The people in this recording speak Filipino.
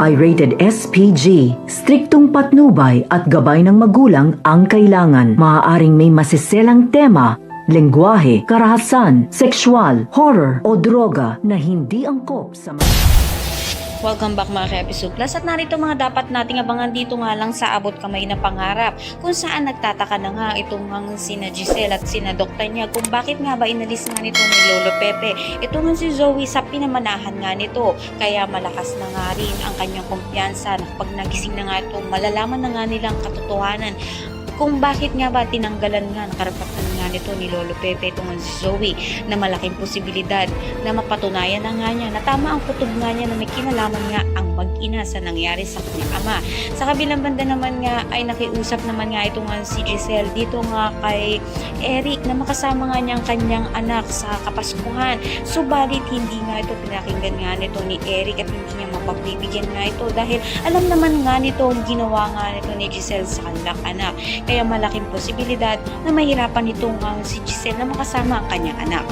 ay rated SPG. Striktong patnubay at gabay ng magulang ang kailangan. Maaaring may masiselang tema, lengguwahe, karahasan, sexual, horror o droga na hindi angkop sa Welcome back mga ka-Episode Plus at narito mga dapat nating abangan dito nga lang sa Abot Kamay na Pangarap kung saan nagtataka na nga itong sina Giselle at sina Dokta niya kung bakit nga ba inalis nga nito ni Lolo Pepe. Ito nga si Zoe sa pinamanahan nga nito kaya malakas na nga rin ang kanyang kumpiyansa na pag nagising na nga ito malalaman na nga nilang katotohanan kung bakit nga ba tinanggalan nga ng karapatan nga nito ni Lolo Pepe itong si Zoe na malaking posibilidad na mapatunayan na nga niya na tama ang kutob nga niya na may kinalaman nga ang mag-ina sa nangyari sa kanyang ama. Sa kabilang banda naman nga ay nakiusap naman nga itong si Giselle dito nga kay Eric na makasama nga niya ang kanyang anak sa Kapaskuhan. Subalit hindi nga ito pinakinggan nga nito ni Eric at hindi niya mapagbibigyan nga ito dahil alam naman nga nito ang ginawa nga nito ni Giselle sa kanilang anak. Kaya malaking posibilidad na mahirapan nitong si Giselle na makasama ang kanyang anak.